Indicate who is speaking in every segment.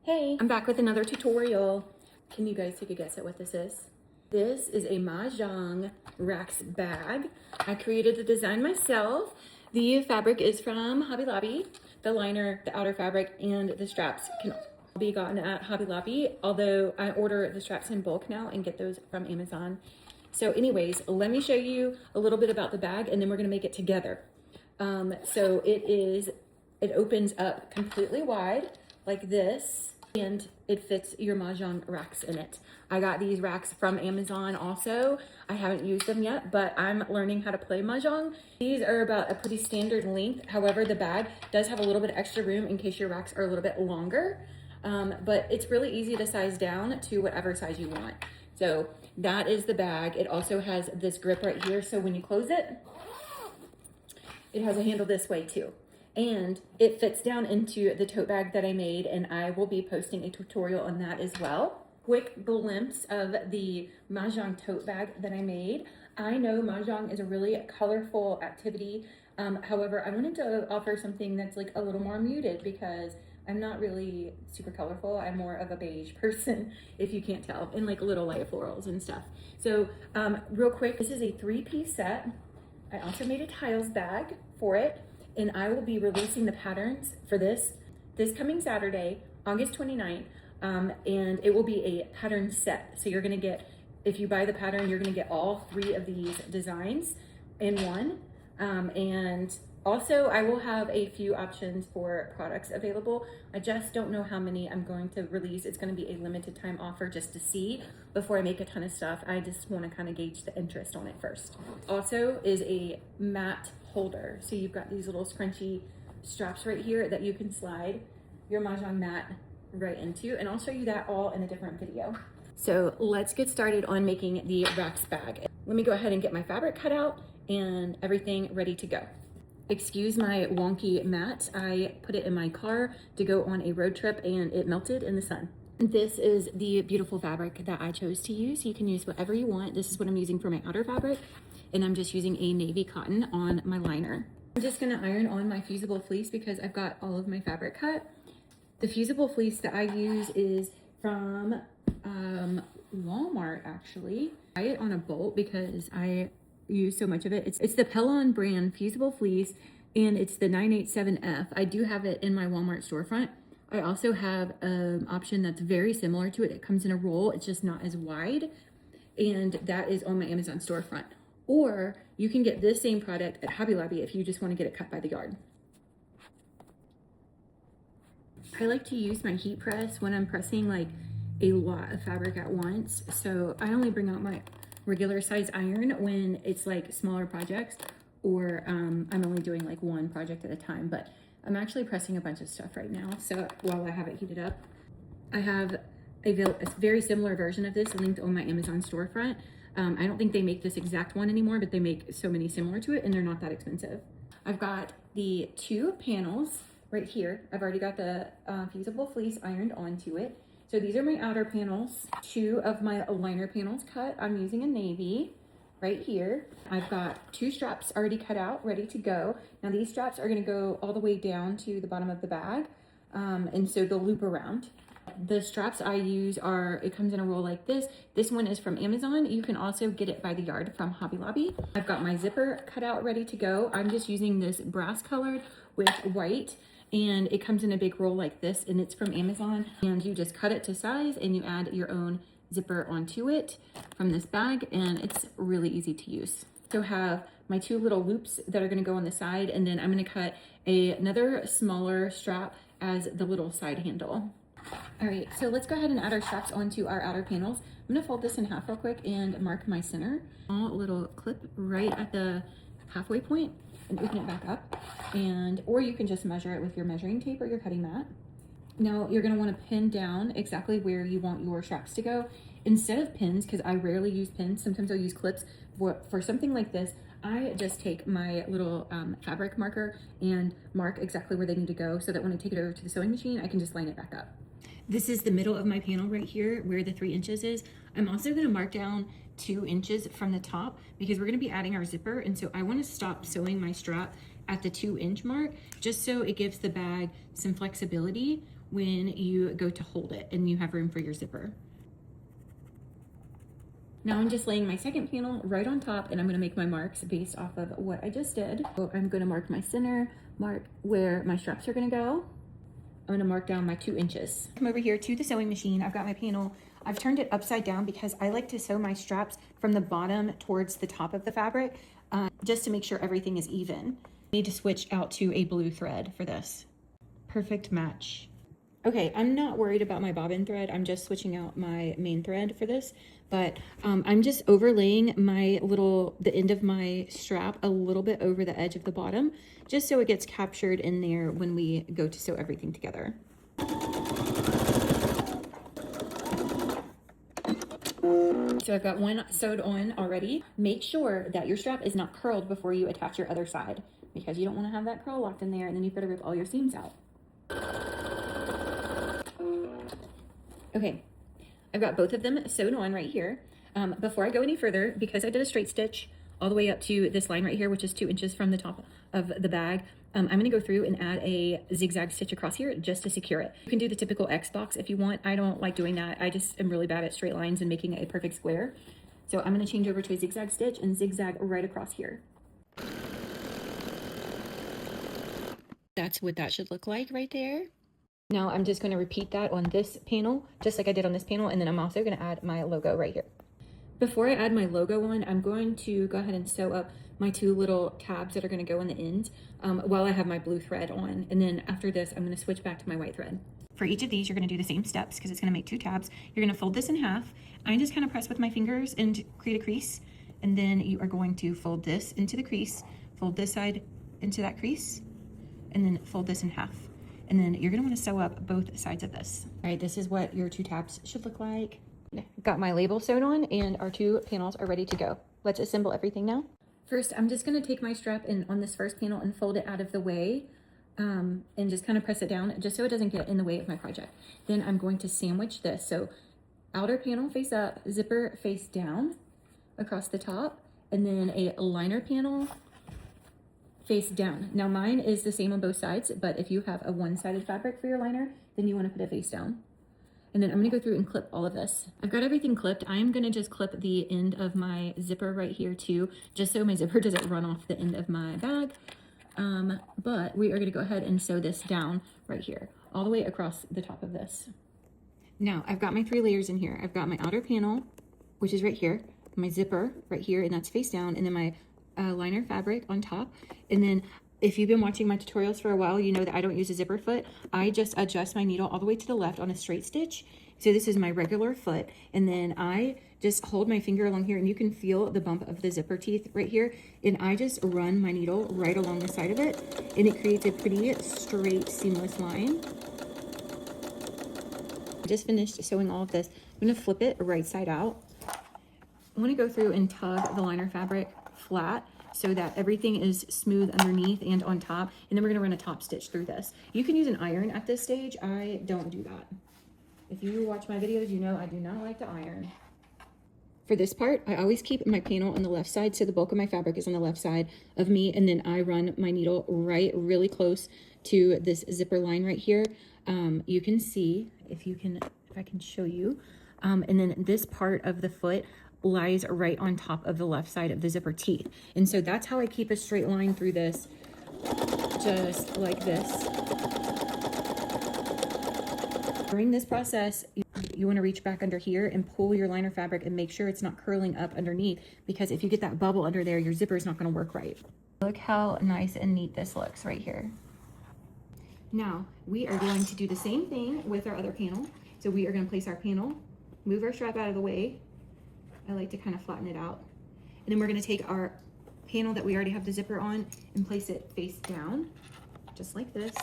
Speaker 1: Hey, I'm back with another tutorial. Can you guys take a guess at what this is? This is a Mahjong Racks bag. I created the design myself. The fabric is from Hobby Lobby. The liner, the outer fabric, and the straps can be gotten at Hobby Lobby, although I order the straps in bulk now and get those from Amazon. So anyways, let me show you a little bit about the bag and then we're gonna make it together. So it opens up completely wide like this, and it fits your Mahjong racks in it. I got these racks from Amazon also. I haven't used them yet, but I'm learning how to play Mahjong. These are about a pretty standard length. However, the bag does have a little bit of extra room in case your racks are a little bit longer. But it's really easy to size down to whatever size you want. So that is the bag. It also has this grip right here. So when you close it, it has a handle this way too. And it fits down into the tote bag that I made, and I will be posting a tutorial on that as well. Quick glimpse of the Mahjong tote bag that I made. I know Mahjong is a really colorful activity. However, I wanted to offer something that's like a little more muted because I'm not really super colorful. I'm more of a beige person, if you can't tell, and like little light florals and stuff. So real quick, this is a 3-piece set. I also made a tiles bag for it, and I will be releasing the patterns for this coming Saturday, August 29th, and it will be a pattern set. So you're gonna get, if you buy the pattern, you're gonna get all 3 of these designs in one. And also I will have a few options for products available. I just don't know how many I'm going to release. It's gonna be a limited time offer just to see before I make a ton of stuff. I just wanna kind of gauge the interest on it first. Also is a mat holder. So you've got these little scrunchy straps right here that you can slide your Mahjong mat right into, and I'll show you that all in a different video. So let's get started on making the racks bag. Let me go ahead and get my fabric cut out and everything ready to go. Excuse my wonky mat. I put it in my car to go on a road trip and it melted in the sun. This is the beautiful fabric that I chose to use. You can use whatever you want. This is what I'm using for my outer fabric, and I'm just using a navy cotton on my liner. I'm just gonna iron on my fusible fleece because I've got all of my fabric cut. The fusible fleece that I use is from Walmart actually. I buy it on a bolt because I use so much of it. It's the Pellon brand fusible fleece, and it's the 987F. I do have it in my Walmart storefront. I also have an option that's very similar to it. It comes in a roll, it's just not as wide, and that is on my Amazon storefront. Or you can get this same product at Hobby Lobby if you just want to get it cut by the yard. I like to use my heat press when I'm pressing like a lot of fabric at once. So I only bring out my regular size iron when it's like smaller projects, or I'm only doing like one project at a time, but I'm actually pressing a bunch of stuff right now. So while I have it heated up, I have a very similar version of this linked on my Amazon storefront. I don't think they make this exact one anymore, but they make so many similar to it and they're not that expensive. I've got the 2 panels right here. I've already got the fusible fleece ironed onto it. So these are my outer panels. 2 of my liner panels cut. I'm using a navy right here. I've got 2 straps already cut out, ready to go. Now these straps are gonna go all the way down to the bottom of the bag. And so they'll loop around. The straps I use it comes in a roll like this. This one is from Amazon. You can also get it by the yard from Hobby Lobby. I've got my zipper cut out, ready to go. I'm just using this brass colored with white, and it comes in a big roll like this, and it's from Amazon. And you just cut it to size and you add your own zipper onto it from this bag, and it's really easy to use. So have my 2 little loops that are gonna go on the side, and then I'm gonna cut another smaller strap as the little side handle. All right, so let's go ahead and add our straps onto our outer panels. I'm gonna fold this in half real quick and mark my center. Small little clip right at the halfway point and open it back up. Or you can just measure it with your measuring tape or your cutting mat. Now you're gonna wanna pin down exactly where you want your straps to go. Instead of pins, because I rarely use pins, sometimes I'll use clips. For something like this, I just take my little fabric marker and mark exactly where they need to go so that when I take it over to the sewing machine, I can just line it back up. This is the middle of my panel right here where the 3 inches is. I'm also gonna mark down 2 inches from the top because we're gonna be adding our zipper, and so I wanna stop sewing my strap at the 2-inch mark just so it gives the bag some flexibility when you go to hold it and you have room for your zipper. Now I'm just laying my second panel right on top, and I'm gonna make my marks based off of what I just did. So I'm gonna mark my center, mark where my straps are gonna go. I'm gonna mark down my 2 inches. Come over here to the sewing machine. I've got my panel. I've turned it upside down because I like to sew my straps from the bottom towards the top of the fabric, just to make sure everything is even. I need to switch out to a blue thread for this. Perfect match. Okay, I'm not worried about my bobbin thread. I'm just switching out my main thread for this, but I'm just overlaying the end of my strap a little bit over the edge of the bottom, just so it gets captured in there when we go to sew everything together. So I've got one sewed on already. Make sure that your strap is not curled before you attach your other side, because you don't want to have that curl locked in there and then you've got to rip all your seams out. Okay, I've got both of them sewed on right here. Before I go any further, because I did a straight stitch all the way up to this line right here, which is 2 inches from the top of the bag, I'm gonna go through and add a zigzag stitch across here just to secure it. You can do the typical X box if you want. I don't like doing that. I just am really bad at straight lines and making a perfect square. So I'm gonna change over to a zigzag stitch and zigzag right across here. That's what that should look like right there. Now I'm just going to repeat that on this panel, just like I did on this panel, and then I'm also going to add my logo right here. Before I add my logo on, I'm going to go ahead and sew up my 2 little tabs that are going to go in the ends while I have my blue thread on, and then after this I'm going to switch back to my white thread. For each of these, you're going to do the same steps because it's going to make 2 tabs. You're going to fold this in half. I just kind of press with my fingers and create a crease, and then you are going to fold this into the crease, fold this side into that crease, and then fold this in half. And then you're gonna wanna sew up both sides of this. All right, this is what your 2 tabs should look like. Got my label sewn on and our 2 panels are ready to go. Let's assemble everything now. First, I'm just gonna take my strap in on this first panel and fold it out of the way and just kind of press it down just so it doesn't get in the way of my project. Then I'm going to sandwich this. So outer panel face up, zipper face down across the top, and then a liner panel face down. Now mine is the same on both sides, but if you have a one-sided fabric for your liner, then you want to put it face down. And then I'm going to go through and clip all of this. I've got everything clipped. I'm going to just clip the end of my zipper right here too, just so my zipper doesn't run off the end of my bag. But we are going to go ahead and sew this down right here, all the way across the top of this. Now I've got my 3 layers in here. I've got my outer panel, which is right here, my zipper right here, and that's face down, and then my liner fabric on top. And then if you've been watching my tutorials for a while, you know that I don't use a zipper foot. I just adjust my needle all the way to the left on a straight stitch. So this is my regular foot, and then I just hold my finger along here, and you can feel the bump of the zipper teeth right here, and I just run my needle right along the side of it, and it creates a pretty straight seamless line. I just finished sewing all of this. I'm going to flip it right side out. I want to go through and tug the liner fabric flat so that everything is smooth underneath and on top, and then we're going to run a top stitch through this. You can use an iron at this stage. I don't do that. If you watch my videos, you know I do not like to iron. For this part, I always keep my panel on the left side, so the bulk of my fabric is on the left side of me, and then I run my needle really close to this zipper line right here. You can see, if I can show you, and then this part of the foot lies right on top of the left side of the zipper teeth. And so that's how I keep a straight line through this, just like this. During this process, you want to reach back under here and pull your liner fabric and make sure it's not curling up underneath, because if you get that bubble under there, your zipper is not going to work right. Look how nice and neat this looks right here. Now we are going to do the same thing with our other panel. So we are going to place our panel, move our strap out of the way. I like to kind of flatten it out. And then we're going to take our panel that we already have the zipper on and place it face down, just like this.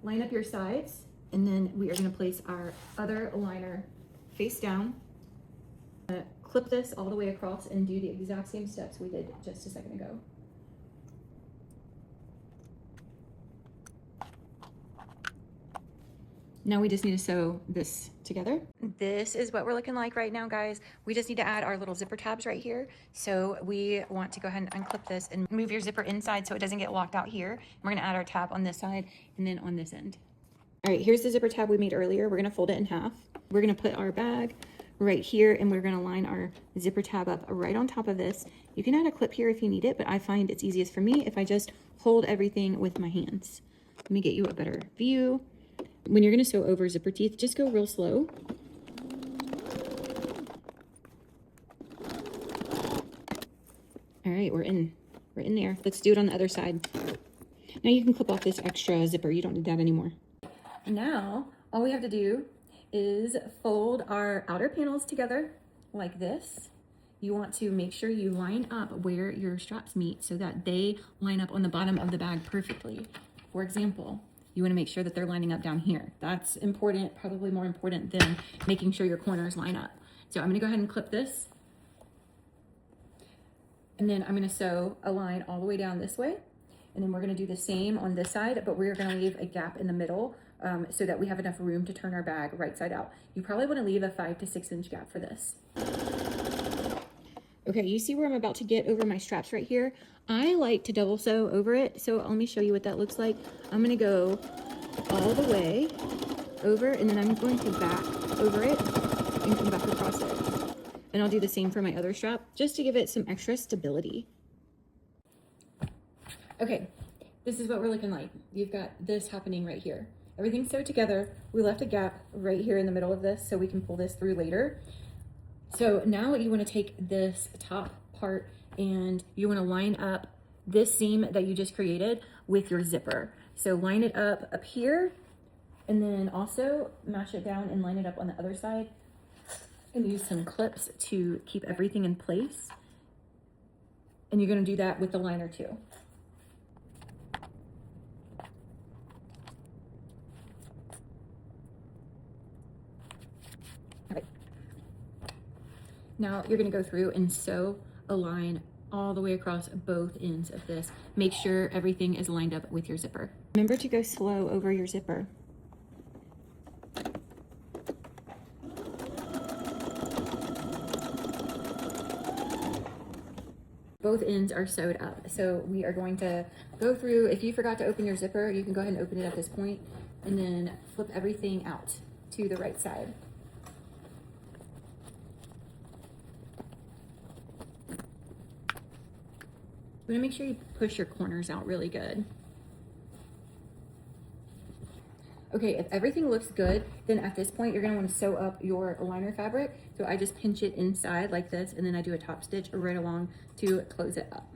Speaker 1: Line up your sides, and then we are going to place our other liner face down. Clip this all the way across and do the exact same steps we did just a second ago. Now we just need to sew this together. This is what we're looking like right now, guys. We just need to add our little zipper tabs right here. So we want to go ahead and unclip this and move your zipper inside so it doesn't get locked out here. We're gonna add our tab on this side and then on this end. All right, here's the zipper tab we made earlier. We're gonna fold it in half. We're gonna put our bag right here and we're gonna line our zipper tab up right on top of this. You can add a clip here if you need it, but I find it's easiest for me if I just hold everything with my hands. Let me get you a better view. When you're going to sew over zipper teeth, just go real slow. All right, we're in there. Let's do it on the other side. Now you can clip off this extra zipper. You don't need that anymore. Now, all we have to do is fold our outer panels together like this. You want to make sure you line up where your straps meet so that they line up on the bottom of the bag perfectly. For example, you want to make sure that they're lining up down here. That's important, probably more important than making sure your corners line up. So I'm going to go ahead and clip this. And then I'm going to sew a line all the way down this way. And then we're going to do the same on this side, but we're going to leave a gap in the middle so that we have enough room to turn our bag right side out. You probably want to leave a 5 to 6 inch gap for this. Okay, you see where I'm about to get over my straps right here? I like to double sew over it, so let me show you what that looks like. I'm gonna go all the way over, and then I'm going to back over it and come back across it. And I'll do the same for my other strap, just to give it some extra stability. Okay, this is what we're looking like. You've got this happening right here. Everything's sewed together. We left a gap right here in the middle of this so we can pull this through later. So now you want to take this top part and you want to line up this seam that you just created with your zipper. So line it up here, and then also mash it down and line it up on the other side, and use some clips to keep everything in place. And you're going to do that with the liner too. All right. Now you're going to go through and sew a line all the way across both ends of this. Make sure everything is lined up with your zipper. Remember to go slow over your zipper. Both ends are sewed up. So we are going to go through, if you forgot to open your zipper, you can go ahead and open it at this point and then flip everything out to the right side. You want to make sure you push your corners out really good. Okay, if everything looks good, then at this point, you're going to want to sew up your liner fabric. So I just pinch it inside like this, and then I do a top stitch right along to close it up.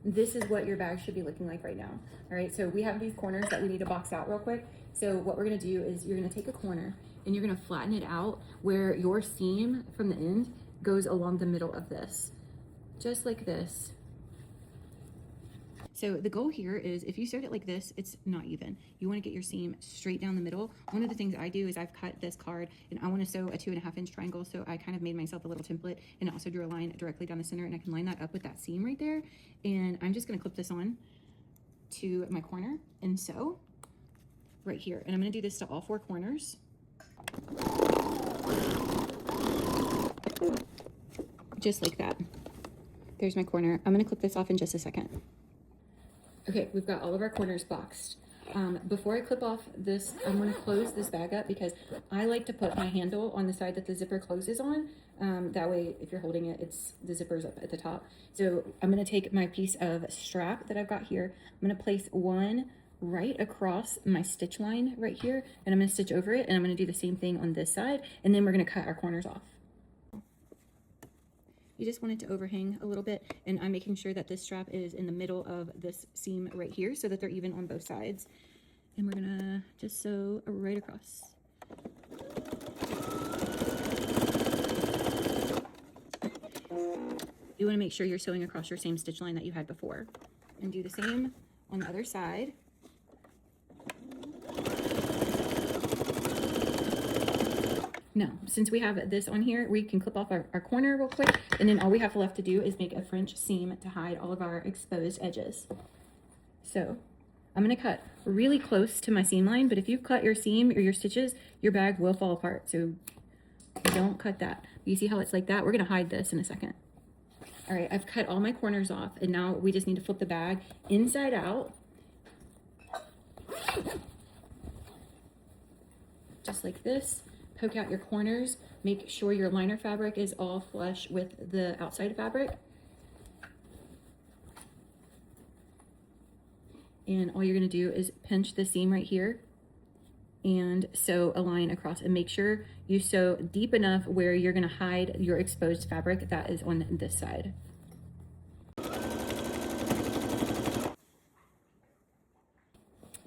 Speaker 1: This is what your bag should be looking like right now. All right, so we have these corners that we need to box out real quick. So what we're going to do is you're going to take a corner and you're going to flatten it out where your seam from the end goes along the middle of this, just like this. So the goal here is if you sewed it like this, it's not even. You want to get your seam straight down the middle. One of the things I do is I've cut this card and I want to sew a 2.5 inch triangle. So I kind of made myself a little template and also drew a line directly down the center, and I can line that up with that seam right there. And I'm just going to clip this on to my corner and sew right here. And I'm going to do this to all 4 corners. Just like that. There's my corner. I'm going to clip this off in just a second. Okay, we've got all of our corners boxed. Before I clip off this, I'm going to close this bag up because I like to put my handle on the side that the zipper closes on. That way, if you're holding it, the zipper's up at the top. So I'm going to take my piece of strap that I've got here. I'm going to place one right across my stitch line right here, and I'm going to stitch over it, and I'm going to do the same thing on this side, and then we're going to cut our corners off. You just want it to overhang a little bit, and I'm making sure that this strap is in the middle of this seam right here so that they're even on both sides. And we're gonna just sew right across. You wanna make sure you're sewing across your same stitch line that you had before. And do the same on the other side. Now, since we have this on here, we can clip off our corner real quick, and then all we have left to do is make a French seam to hide all of our exposed edges. So I'm gonna cut really close to my seam line, but if you cut your seam or your stitches, your bag will fall apart. So don't cut that. You see how it's like that? We're gonna hide this in a second. All right, I've cut all my corners off, and now we just need to flip the bag inside out. Just like this. Poke out your corners. Make sure your liner fabric is all flush with the outside fabric. And all you're gonna do is pinch the seam right here and sew a line across, and make sure you sew deep enough where you're gonna hide your exposed fabric that is on this side.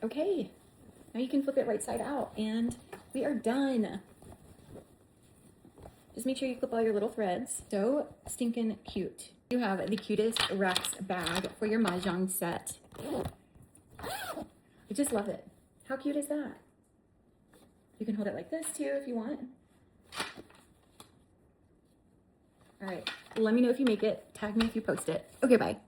Speaker 1: Okay, now you can flip it right side out and we are done. Just make sure you clip all your little threads. So stinking cute. You have the cutest Rex bag for your Mahjong set. I just love it. How cute is that? You can hold it like this too if you want. All right, let me know if you make it. Tag me if you post it. Okay, bye.